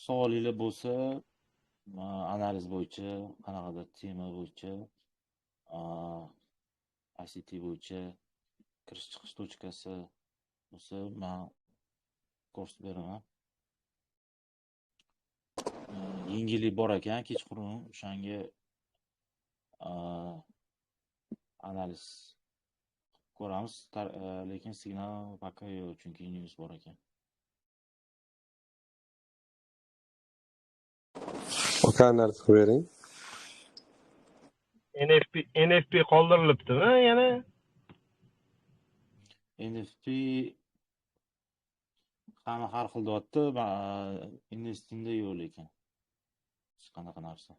Savolingiz bo'lsa, analiz bo'yicha, qanaqadir tema bo'yicha, ICT bo'yicha kirish chiqish tochkasi bo'lsa, men kurs beraman. Yengillik bor ekan, kechqurun o'shanga analiz ko'ramiz, lekin signal paka yo'q, chunki news bor ekan. Aka analiz qilib bering. NFP qoldirilibdimi yana? NFP hamma har xil deyapti, investingda yo'q lekin. Hech qanaqa narsa.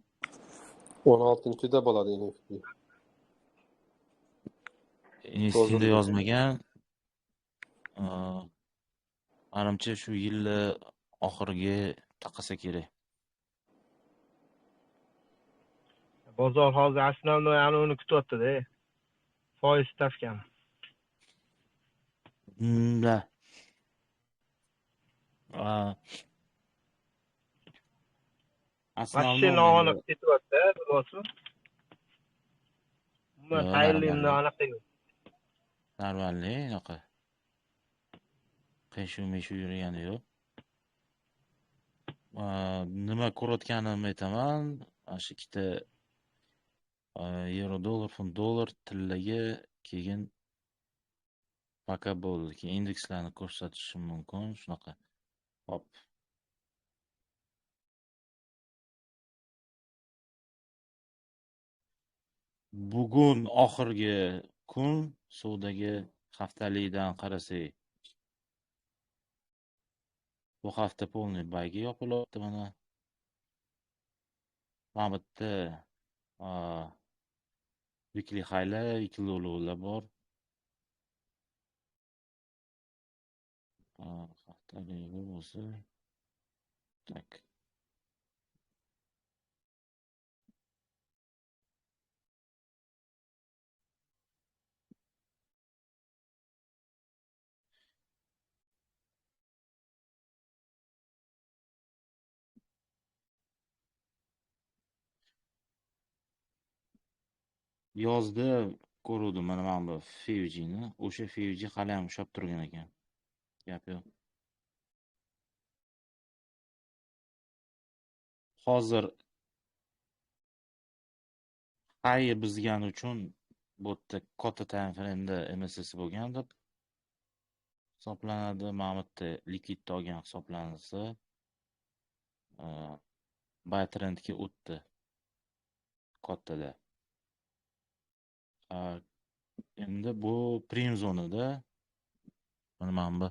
16-da bo'ladi NFP. Investingda yozmagan. Menimcha shu yilni oxiriga taqasa kerak. Bozor hozir основной uni kutyapti-da. Foiz stavkani. Da. Mashina olib ketyapti, bilasiz. Umuman tayinli anaqa yo'q. Normalniy anaqa. Qiyshuv yurgani yo'q. Nima ko'rayotganimni aytaman. Shu ikkita yevro dollar, funt dollar tillaga keyin paka bo'ldi. Keyin indekslarni ko'rsatishim mumkin, shunaqa. Hop. Bugun oxirgi kun suvdagi haftalikdan qarasak, bu hafta polniy bayga yopilyapti mana. Mana bitta weekly highlar, weekly lowlar bor. Haftalik bo'lsa, tak. Yozda ko'ruvdim mana bu Fevjini. O'sha Fevji hali ham ushlab turgan ekan. Gap yo'q. Hozir high bizgan uchun bu yerda katta time frame'da MSS bo'lgan deb hisoblanadi. Mana bu yerda likvidni olgan hisoblansa, buy trendga o'tdi. Kattada. Endi bu prim zonada mana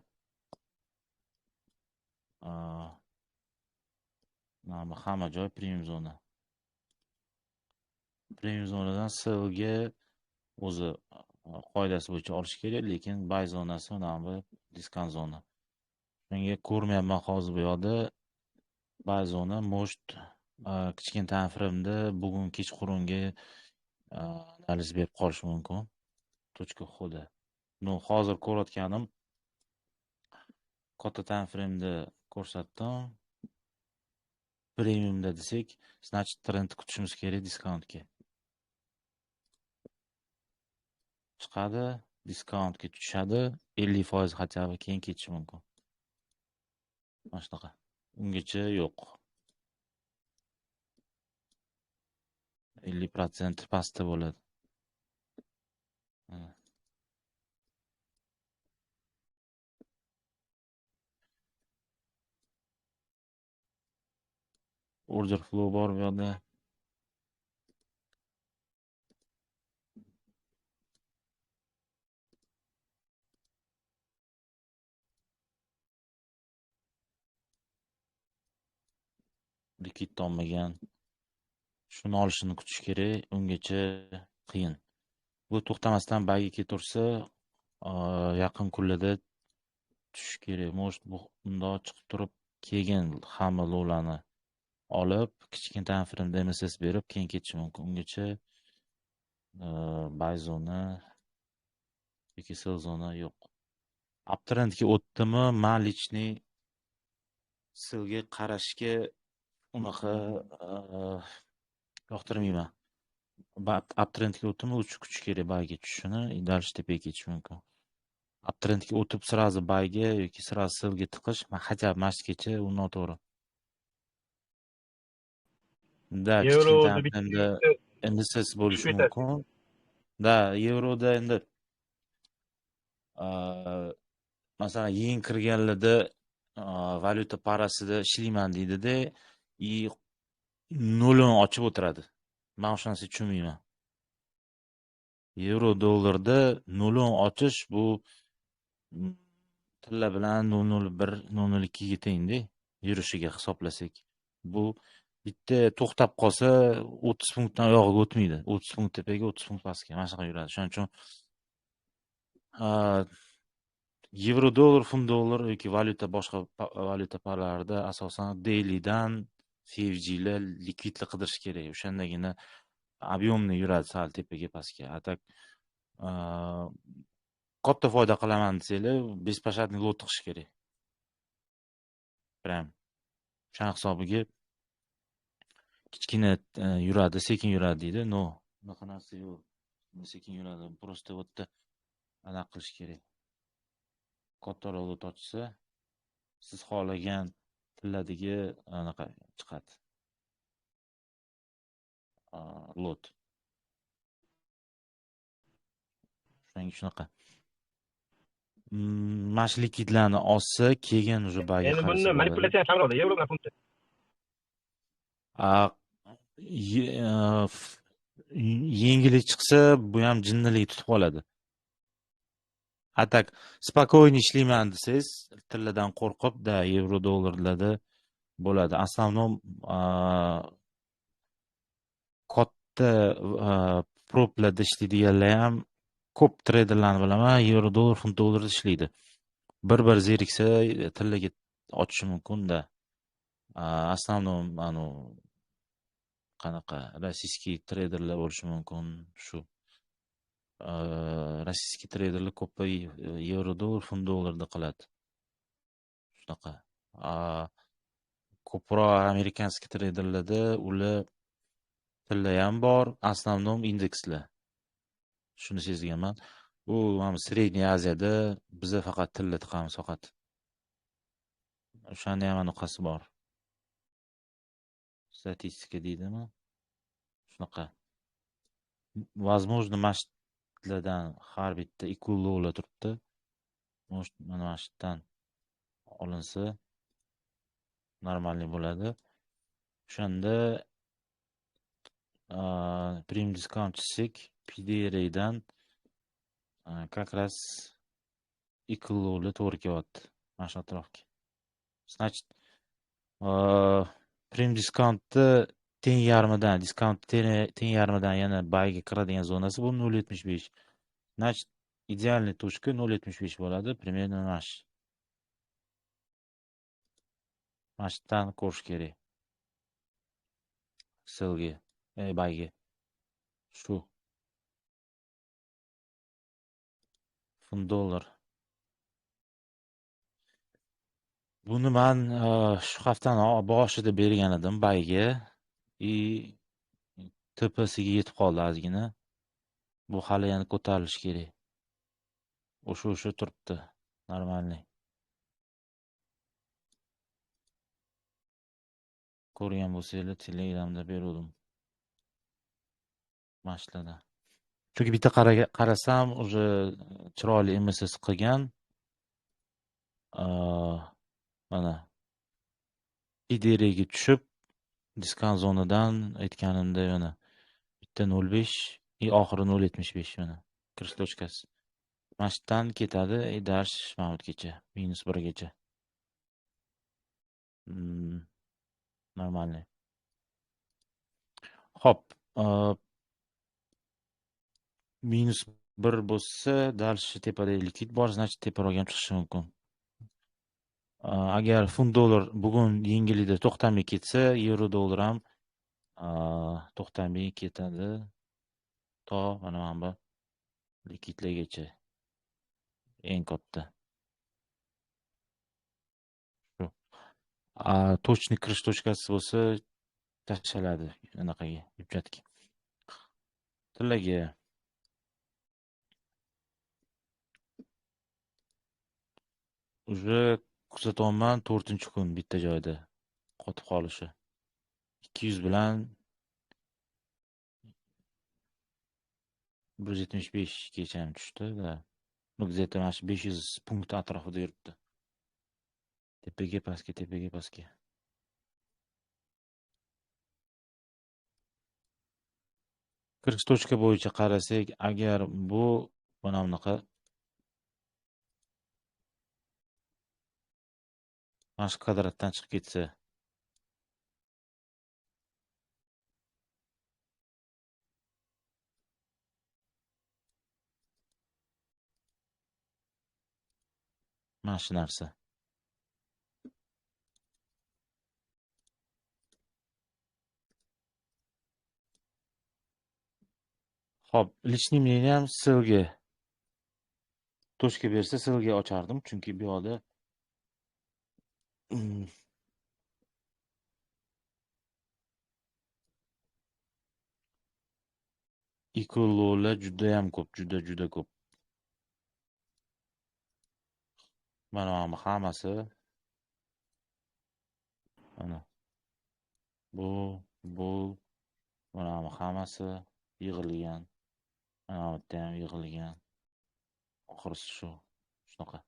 bu hamma joy prim zona. Prim zonadan sellga o'zi qoidasi bo'yicha olish kerak, lekin buy zonasi mana bu diskant zona. Menga ko'rmayapman hozir bu yoqda buy zona most kichkina time frame'da bugun kechqurunga analiz berib qolish mumkin. .xo'da. No, hozir ko'rayotganim katta time frame'da ko'rsatdim. Premiumda desak, значит trend kutishimiz kerak diskountga. Chiqadi, diskountga tushadi, 50% хотя бы keyin ketishi mumkin. Mana shunaqa. Ungacha yo'q. 50% pastda bo'ladi. Order flow bor bu yoqda. Likvid olmagan. Shuni olishini kutish kerak, ungacha qiyin. Bu to'xtamasdan bayga ketaversa, yaqin kunlarda tushish kerak. Most bundoq chiqib turib, keyin hamma lowlarni olib, kichkina time frame'da MSS berib, keyin ketishi mumkin. Ungacha buy zona yoki sell zona yo'q. Uptrendga o'tdimi, men lichniy Silga qarashga unaqa yoqtirmayman. Uptrendga o'tdimi, kuch kerak bayga tushishini, dальше tepaga ketish mumkin. Uptrendga o'tib сразу bayga yoki сразу silga tiqish, хотя бы mashgacha u noto'g'ri. Da, kichkintoy Yevroda bitta endi siz tushib bo'lishi ketadi. mumkin. Da, yevroda endi masalan, yeng kirganlarda valyuta parasida ishlayman deydida, nolini ochib o'tiradi. Men o'sha narsani tushunmayman. Yevro dollarda nolini ochish bu tilla bilan 0.01, 0.02 ga tengda yurishiga hisoblasak. Bu bitta to'xtab qolsa 30 punktdan oyog'iga o'tmaydi. 30 punkt tepaga, 30 punkt pastga mana shunaqa yuradi. Shuning uchun yevro dollar, funt dollar yoki boshqa valyuta paralarida asosan dailydan FVG'lar likvidlik qidirish kerak. O'shandagina объемni yuradi sal tepaga pastga. Atak katta foyda qilaman desanglar, bespashadniy lot tiqish kerak. Prям o'sha hisobiga kichkina yuradi, sekin yuradi deydi. No, bunaqa narsa yo'q. Sekin yuradi. Просто bu yerda anaqa qilish kerak. Kattaroq lot ochsa, siz xohlagan tilladagi anaqa chiqadi. Lot. Shunaqa. Mash likvidlarni olsa, keyin уже bayga Endi qarasa buni bo'ladi. manipulyatsiya kamroqda, yevro bilan funtda. Yengili chiqsa, bu ham jinnilik tutib qoladi. Atak spokойно ishlayman desangiz, tilladan qo'rqib, yevro dollarlarda bo'ladi. Основном katta proplarda ishlaydiganlar ham ko'p treyderlarni bilaman, yevro dollar, funt dollarda ishlaydi. Bir zeriksa tillaga ochishi mumkin-da. Основном qanaqa rossiyskiy treyderlar bo'lishi mumkin shu. Rossiyskiy treyderlar ko'p yevro dollar, funt dollarda qiladi. Shunaqa. Ko'proq amerikanskiy treyderlarda ular tilla ham bor, основном indekslar. Shuni sezganman. U ham Sredney Aziyada biza faqat tilla tiqamiz faqat. O'shanda ham anaqasi bor. Statistika deydimi? Shunaqa. Возможно, mashitlardan har bitta equal turibdi. Может, mana mashitdan olinsa normalniy bo'ladi. O'shanda prim discount chizsak, PDR'dan как раз equal to'g'ri kelyapti. Mana shu atrofga. Значит, prim discountni teng yarmidan yana bayga kiradigan zonasi bu 0.75. Значит, idealniy точка 0.75 bo'ladi, примерно mash. Mashdan ko'rish kerak. Silga, bayga. Shu. Funt dollar. Buni men shu haftani boshida bergan edim bayga. Tepasiga yetib qoldi ozgina. Bu hali yana ko'tarilish kerak. O'sha turibdi. Normalniy. Ko'rgan bo'lsanglar, Telegramda berdim. Mashlarda. Chunki bitta qarasam, уже chiroyli MSS qilgan. Mana PDRga tushib, diskant zonadan aytganimda yana bitta 0.5 oxiri 0.75 mana kirish tochkasi. Mashdan ketadi, dash Mahmudgacha, -1gacha. Normalniy. Xo'p, -1 bo'lsa, dальше tepada likvid bor, значит teparoq ham chiqishi mumkin. Agar funt dollar bugun yengilikda to'xtamay ketsa, yevro dollar ham to'xtamay ketadi. To mana bu likvidlargacha. Eng katta. Shu. точный kirish tochkasi bo'lsa tashlanadi anaqaga, hujjatga. Tillaga уже kuzatyapman 4-kun bitta joyda qotib qolishi. 200 bilan 175 gacha ham tushdi-da. Ну, где-то mana shu 500 punkt atrofida yuribdi. Tepaga pastga, tepaga pastga. Kirish tochka bo'yicha qarasak, agar bu mana bunaqa mana shu kvadratdan chiqib ketsa, mana shu narsa. Xo'p, личный мнение ham ссылga tochka bersa ссылga ochardim, chunki bu yoqda ikololar juda ham ko'p, juda ko'p. Mana bu hammasi mana bu mana bu hammasi yig'ilgan. Mana bu yerda ham yig'ilgan. Oxirisi shunaqa.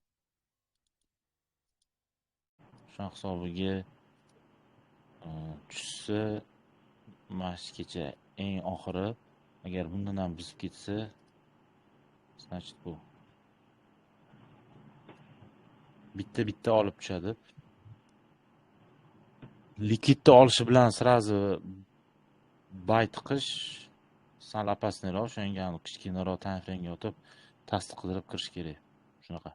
Shu hisobiga tushsa mashgacha eng oxiri agar bundan ham buzib ketsa, значит bu bitta olib tushadi. Likidni olishi bilan sразу bay tiqish sal opasnayroq, shunga kichkinaroq timeframe o'tib tasdiqlab kirish kerak. Shunaqa.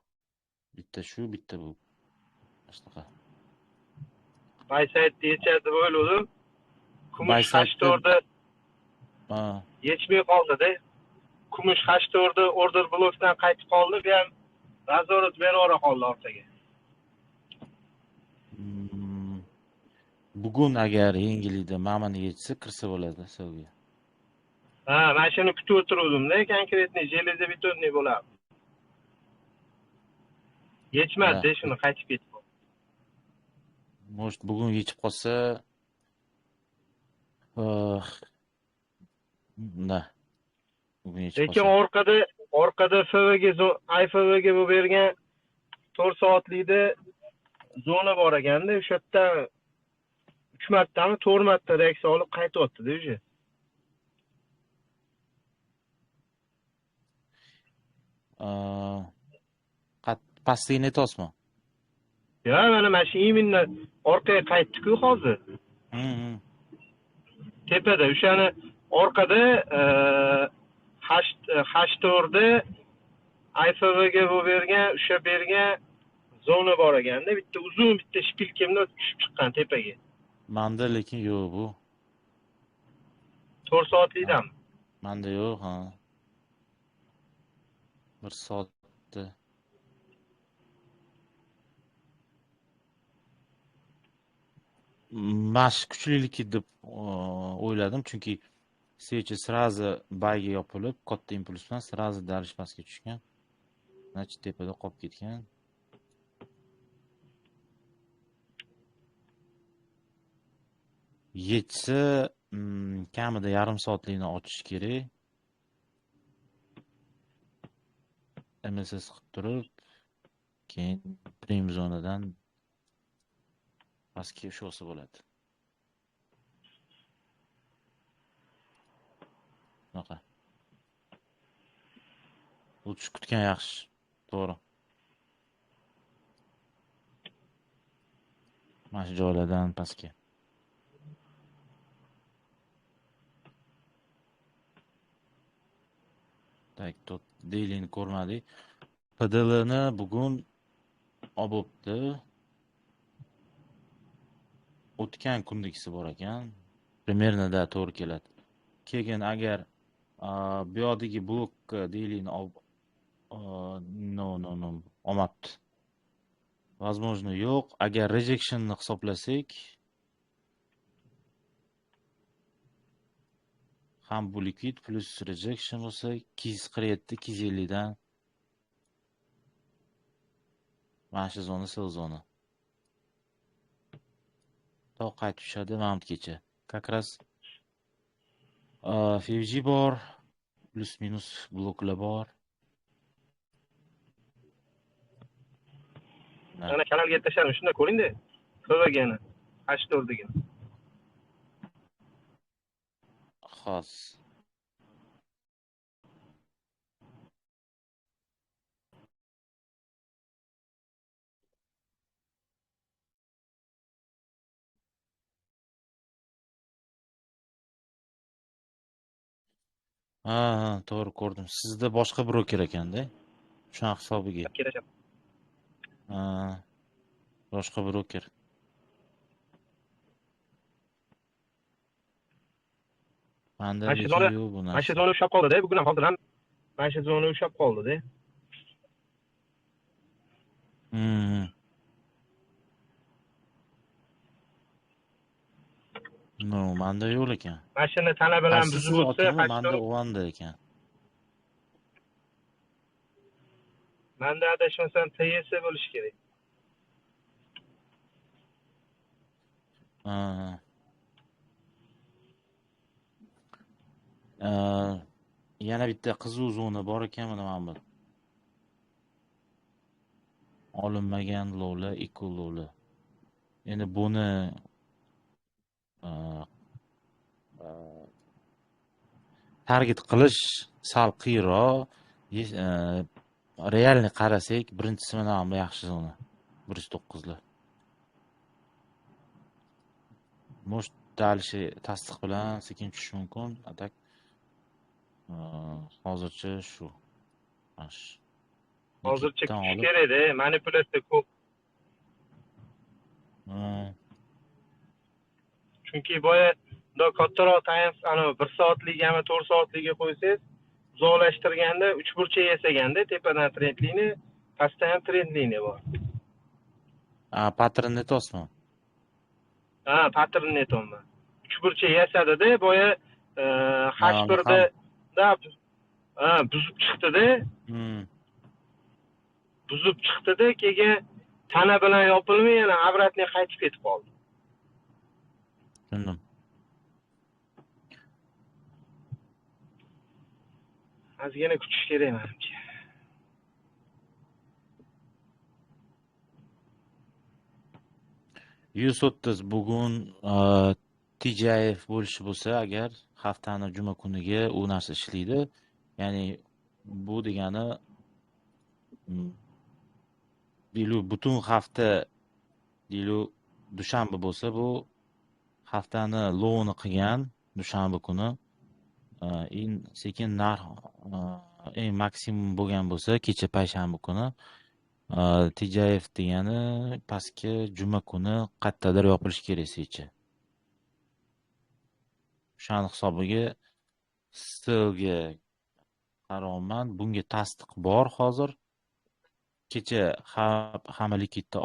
Bitta shu, bitta bu. Shunaqa. Baysaytda yechadi deb o'yladim. Kumush hashtorda yechmay qoldi-da. Kumush hashtorda order blokdan qaytib qoldi, bu ham nazorat bera qoldi orqaga. Bugun agar yengillikda mamani yechsa kirsa bo'ladi savga. Ha, men shuni kutib o'tirdim-da, konkretniy железобетонный bo'ladi. Yechmadi, shuni qaytib ketdi. Может, bugun yechib qolsa, da. Bugun yechib qolsa. Lekin orqada IFVga bu bergan 4 soatlikda zona bor ekanda, o'sha yerda 3 martami, 4 marta reaksiya olib qaytyapti-da o'sha. Pastligini aytyapsizmi? Ya, mana shu imенно orqaga qaytdi-ku hozir. Tepada o'shani orqada hashtorda IFVga bu bergan, o'sha bergan zona bor ekanda, bitta uzun bitta shpilkimda tushib chiqqan tepaga. Manda lekin yo'q bu. 4 soatlikdan. Manda yo'q, ha. 1 soatda. Mash kuchlilik deb o'yladim, chunki svechi sразу bayga yopilib, katta impuls bilan sразу dalish pastga tushgan. Значит, tepada qolib ketgan. Yetsa, kamida yarim soatlikni ochish kerak. MSS qilib turib, keyin prim zonadan pastga sho'si bo'ladi. Bunaqa. O'tish kutgan yaxshi. To'g'ri. Mana shu joylardan pastga. Tak, dailini ko'rmadik. PDLni bugun olibdi. O'tgan kundagisi bor ekan. Примерно da to'g'ri keladi. Keyin agar bu yoqdagi blok dailini olmabdi. возможно yo'q. Agar rejectionni hisoblasak, ham bu liquid plus rejection bo'lsa 247, 250 dan mana shu zona sell zona. To qaytib tushadi mountgacha. Как раз FVG bor, plus minus bloklar bor. Mana kanalga tashlarim, shunda ko'ring-da. FVGni 84digini. Xos. Ha, to'g'ri ko'rdim. Sizda boshqa broker ekanda. Shunaqa hisobiga. Kelishim. Ha, boshqa broker. Manda Mana shu lekin zona, yo'q bu mana shu narsa. zona ushlab qoldi-da, bugun ham hozir ham mana shu zona ushlab qoldi-da. Hmm. No, manda yo'q ekan. Mashina tana bilan Qaysi buzib siz o'tsa, otingmi? Manda o'vanda ekan. manda adashmasam TS bo'lishi kerak. Ha. Yana bitta qizuv zona bor ekan mana bu. Olinmagan lovla, equal lovla. Endi buni target qilish sal qiyinroq. Realni qarasak, birinchisi mana bu yaxshi zona. 109 lar. Может, dalishi tasdiq bilan sekin tushishi mumkin. Atak hozircha shu. Hozircha kutish kerak-da, manipulyatsiya ko'p. Chunki boya kattaroq time, 1 soatlik ham 4 soatlikga qo'ysangiz, uzoqlashtirganda 3 burchak yasaganda tepadan trendlini, pastdan ham trendlini bor. Pattern netosmi? Ha, pattern netonman. 3 burchak yasadi-da, boya H1da buzib chiqdi-da. Buzib chiqdi-da, keyin tana bilan yopilmay yana obratni qaytib ketib qoldi. Tushundim. Ozgina kutish kerak menimcha. $130 bugun TJF bo'lishi bo'lsa, agar haftani juma kuniga u narsa ishlaydi. Ya'ni bu degani dilu butun hafta dilu dushanba bo'lsa, bu haftani low'ni qilgan dushanba kuni sekin narx eng maksimum bo'lgan bo'lsa, kecha payshanba kuni TJF degani pastki juma kuni qayerdadir yopilish kerak sizcha. O'shani hisobiga stilga qaroman. Bunga tasdiq bor hozir. Kecha hamma likidni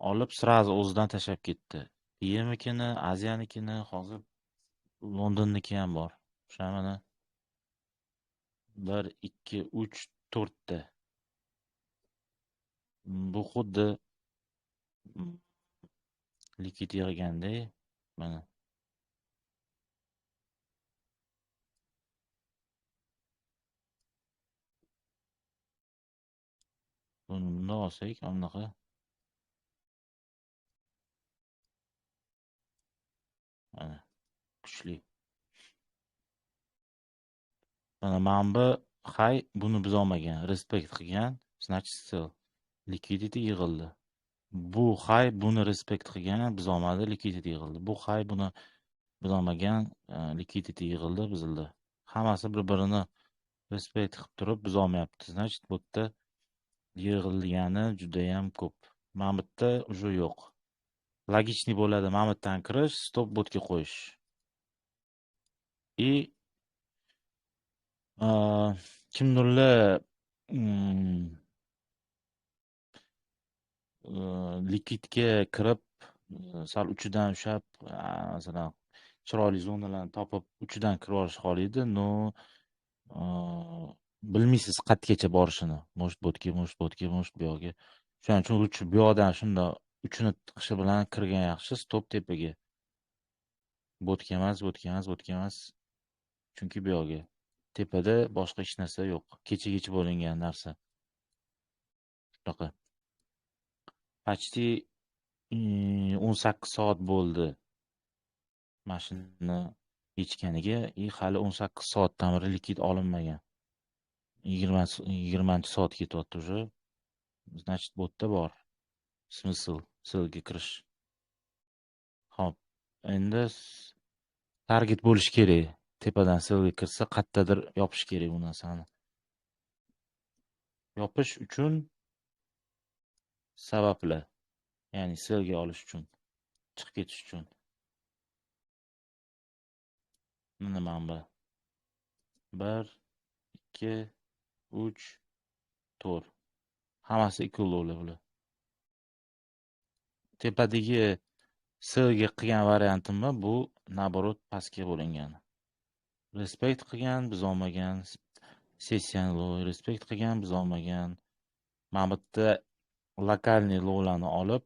olib sразу o'zidan tashlab ketdi. PMnikini, Aziyanikini, hozir Londonniki ham bor. O'sha mana 1 2 3 4 ta. Bu xuddi likid yig'ganda mana buni bundoq olsak, anaqa mana kuchli. Mana manba hay buni biz olmagan, respekt qilgan, значит sell. Liquidity yig'ildi. Bu hay buni respekt qilgan, biz olmadi, liquidity yig'ildi. Bu hay buni biz olmagan, liquidity yig'ildi, bizildi. Hammasi bir-birini respekt qilib turib biz olmayapti. Значит, bu yerda yig'ilgani juda ham ko'p. Mana bu yerda уже yo'q. Logichniy bo'ladi mana bu yerdan kirish, stop botga qo'yish. И kimdirlar likidga kirib, sal uchidan ushlab, masalan, chiroyli zonalarni topib, uchidan kirib olish xohlaydi. Но bilmaysiz qayergacha borishini. Может, bu yoqqa, может, bu yoqqa. Shuning uchun lutchi bu yoqdan shundoq uchini tiqishi bilan kirgan yaxshi, stop tepaga. Bo'tga emas. Chunki bu yoqqa. Tepada boshqa hech narsa yo'q. Kecha bo'lingan narsa. Shunaqa. Почти 18 soat bo'ldi mashinani yechganiga, hali 18 soatdan beri likid olinmagan. 20-soat ketyapti уже. Значит, bo'tda bor. Смысл silga kirish. Xo'p, endi target bo'lish kerak. Tepadan silga kirsa, qayerdadir yopish kerak bu narsani. Yopish uchun sabablar, ya'ni silga olish uchun, chiqib ketish uchun. Mana manba. 1, 2, 3, 4. Hammasi ikkovlovlar bular. Tepadagi silga qilgan variantimni bu naborot pastga bo'lingan. Respekt qilgan, biz olmagan. Sessiyani respekt qilgan, biz olmagan. Mana bu yerda lokalniy lovlarni olib,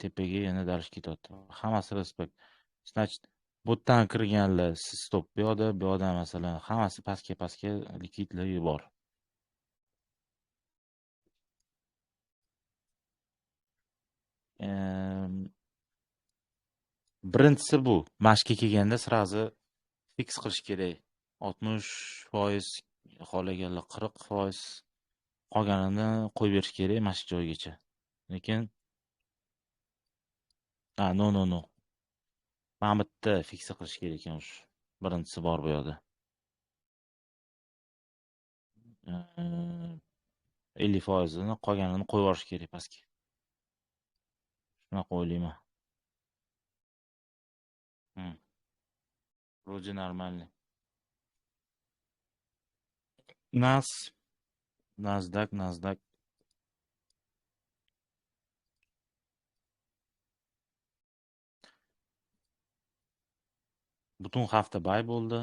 tepaga yana dalish ketyapti. Hammasi respekt. Значит, bu yerdan kirganlar siz stop bu yoqda masalan hammasi pastga likidlar bor. Birinchisi bu. Mashqga kelganda sразу fiks qilish kerak. 60%, xohlaganlar 40%, qolganini qo'yib berish kerak mashq joyigacha. Lekin no. Mana bu yerda fiks qilish kerak ekan o'sha. Birinchisi bor bu yoqda. 50%ni qolganini qo'yib yuborish kerak pastga. Shunaqa o'ylayman. Вроде нормально. NASDAQ. Butun hafta bay bo'ldi.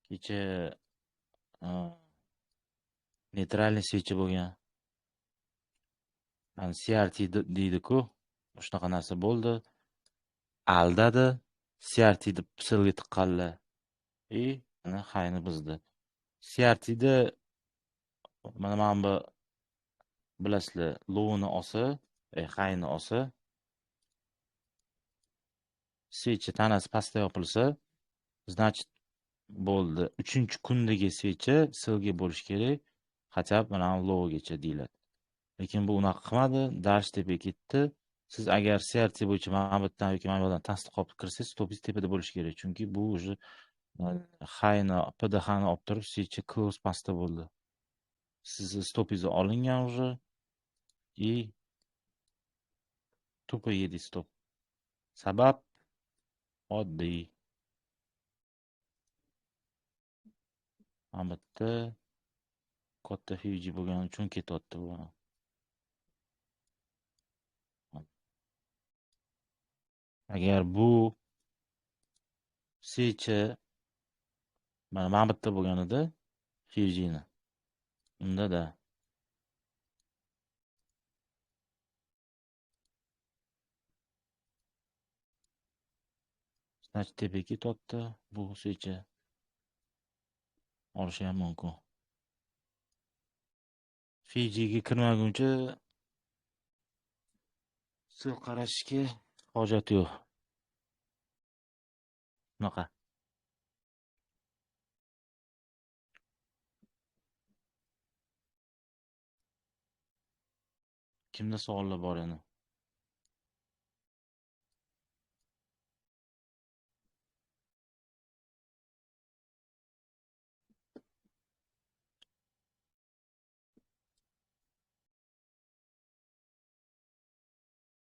Kecha neytralniy switch bo'lgan. CRT deydi-ku, shunaqa narsa bo'ldi. Aldadi, CRT deb silga tiqqanlar. Mana hayni bizdi. CRTda mana bu bilasizlar, lowni olsa, hayni olsa, switch tanasi pastda yopilsa, значит bo'ldi. 3-kundagi switch silga bo'lish kerak, хотя бы mana lowgacha deyiladi. Lekin bu unaqa qilmadi, dalish tepaga ketdi. Siz agar CRT bo'yicha mana bu yerdan yoki mana bu yerdan tasdiq olib kirsangiz, stopingiz tepada bo'lishi kerak. Chunki bu уже hayni, PDHni olib turib, switch close pastda bo'ldi. Sizni stopingiz olingan уже и tupо yedi stop. Sabab oddiy. Mana bu yerda katta Fuji bo'lgani uchun ketyapti bu. Agar bu switch mana bu yerda bo'lganida Fuji'ni, unda значит tepaga ketyapti bu switch. Olishi ham mumkin. Fuji'ga kirmaguncha sil qarashga hojat yo'q. Shunaqa. Kimda savollar bor endi?